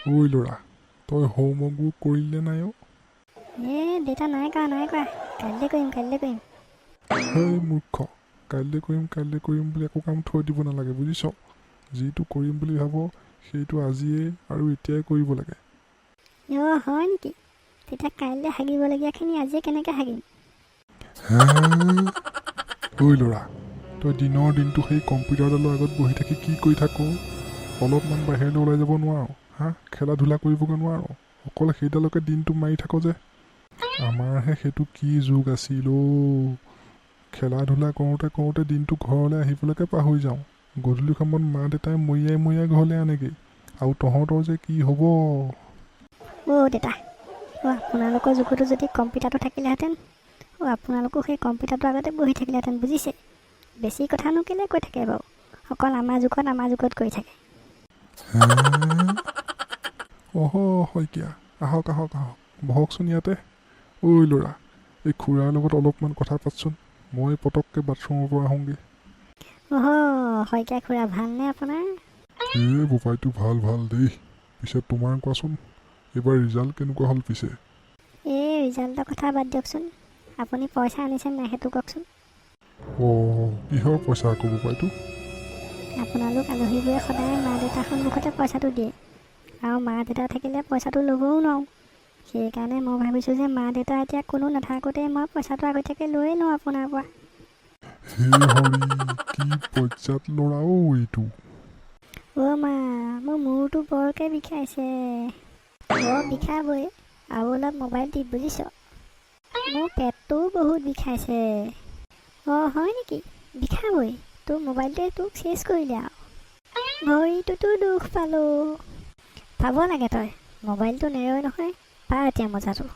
ঐ ল'ৰা, তই হোমৱৰ্কবোৰ কৰিলে নাই অ'? দেউতা নাই কৰা কাইলৈ কৰিম। হেই মূৰ্খ, কাইলৈ কৰিম বুলি একো কাম থৈ দিব নালাগে, বুজিছ? যিটো কৰিম বুলি ভাব সেইটো আজিয়েই আৰু এতিয়াই কৰিব লাগে। হয় নেকি? তেতিয়া কাইলৈ হাগিবলগীয়াখিনি আজিয়ে কেনেকৈ হাগিম? ঐ ল'ৰা, তই দিনটো সেই কম্পিউটাৰডালৰ আগত বহি থাকি কি কৰি থাক? অলপমান বাহিৰলৈ ওলাই যাব নোৱাৰ? খেলা ধূলা কৰিবগৈ নোৱাৰ? অকল সেইডালকে দিনটো মাৰি থাক যে। আমাৰহে সেইটো কি যুগ আছিল অ'। খেলা ধূলা কৰোঁতে দিনটো ঘৰলৈ আহিবলৈকে পাহৰি যাওঁ। গধূলি সময়ত মা দেউতাই মৰিয়াই ঘৰলৈ আনেগৈ, আৰু তহঁতৰ যে কি হ'ব? দেউতা, আপোনালোকৰ যুগতো যদি কম্পিউটাৰটো থাকিলেহেঁতেন, আপোনালোকো সেই কম্পিউটাৰটোৰ আগতে বহি থাকিলেহেঁতেন, বুজিছে? বেছি কথানো কেলৈ কৈ থাকে বাৰু? অকল আমাৰ যুগত কৰি থাকে। শইকীয়া, আহক বহকচোন ইয়াতে। ঐ ল'ৰা, এই খুৰাৰ লগত অলপমান কথা পাতচোন। মই পটককৈ বাথৰুমৰ পৰা আহোঁগৈ। শইকীয়া খুৰা, ভালনে আপোনাৰ? বোপাইটো ভাল দেই। পিছে তোমাৰ কোৱাচোন, এইবাৰ ৰিজাল্ট কেনেকুৱা হ'ল পিছে? ৰিজাল্টৰ কথা বাদ দিয়কচোন, আপুনি পইচা আনিছে নাই সেইটো কওকচোন। কিহৰ পইচা আকৌ বোপাইটো? আপোনালোক আলহীবোৰে সদায় মা দেউতাৰ সন্মুখতে পইচাটো দিয়ে, আৰু মা দেউতা থাকিলে পইচাটো ল'বও নোৱাৰোঁ। সেইকাৰণে মই ভাবিছোঁ যে মা দেউতা এতিয়া কোনো নাথাকোঁতে মই পইচাটো আগতীয়াকৈ লৈয়ে লওঁ আপোনাৰ পৰা। হে হৰি, কি পৰ্যাত ল'ৰা এইটো! মা, মোৰ মূৰটো বৰকৈ বিষাইছে। বিষাবই, আৰু অলপ মোবাইল টিপ, বুজিছ? মোৰ পেটটোও বহুত বিষাইছে। হয় নেকি? বিষাবই, তোৰ মোবাইলটোৱে তোক চেছ কৰিলে আৰু। ভৰিটোতো দুখ পালোঁ। পাব লাগে তই, মোবাইলটো নেৰই নহয়, পা এতিয়া মজাটো।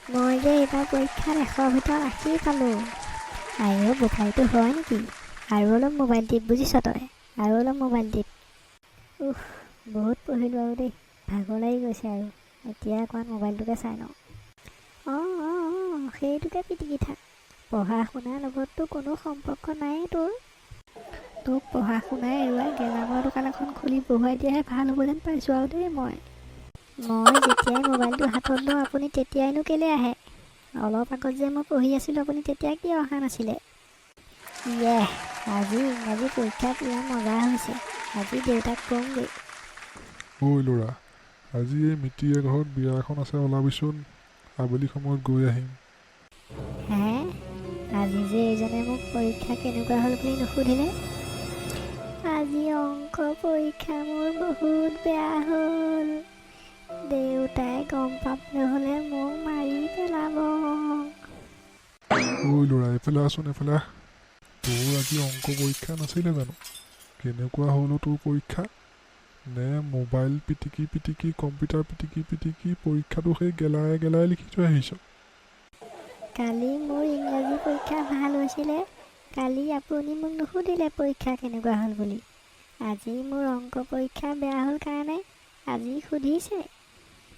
মই যে এইবাৰ পৰীক্ষাত 100ৰ ভিতৰত 80 পালোঁ। বোপাইটো হয় নেকি? আৰু অলপ মোবাইল টিপ, বুজিছ তই? আৰু অলপ মোবাইল টিপ। বহুত পঢ়িলোঁ আৰু দেই, ভাগৰ লাগি গৈছে আৰু। এতিয়া অকণমান মোবাইলটোকে চাই লওঁ। সেইটোকে পিটিকি থাক। পঢ়া শুনাৰ লগততো কোনো সম্পৰ্ক নায়েই তোৰ। তোক পঢ়া শুনাই এৰুৱাই গেলামালৰ দোকান এখন খুলি বহুৱাই দিয়াহে ভাল হ'ব যেন পাইছোঁ আৰু দেই মই যেতিয়াই মোবাইলটো হাতত লওঁ আপুনি তেতিয়াইনো কেলৈ আহে? অলপ আগত যে মই পঢ়ি আছিলোঁ, আপুনি তেতিয়া কিয় অহা নাছিলে? আজি ইংৰাজী পৰীক্ষাত ইয়া মজা হৈছে। আজি দেউতাক কমগৈ। ঐ ল'ৰা, আজি এই মিতিৰ ঘৰত বিয়া এখন আছে, ওলাবিচোন। আবেলি সময়ত গৈ আহিম। আজি যে এইজনে মোক পৰীক্ষা কেনেকুৱা হ'ল বুলি নুসুধিলে? আজি অংক পৰীক্ষা মোৰ বহুত বেয়া হ'ল। দেউতাই গম পাবলৈ হ'লে মোক মাৰি পেলাব। ঐ ল'ৰা, এইফালে আহ। তোৰ আজি অংক পৰীক্ষা নাছিলে জানো? কেনেকুৱা হ'লো তোৰ পৰীক্ষা? নে মোবাইল পিটিকি কম্পিউটাৰ পিটিকি পৰীক্ষাটো সেই গেলাই লিখি থৈ আহিছ? কালি মোৰ ইংৰাজী পৰীক্ষা ভাল হৈছিলে। কালি আপুনি মোক নুসুধিলে পৰীক্ষা কেনেকুৱা হ'ল বুলি। আজি মোৰ অংক পৰীক্ষা বেয়া হ'ল কাৰণে আজি সুধিছে।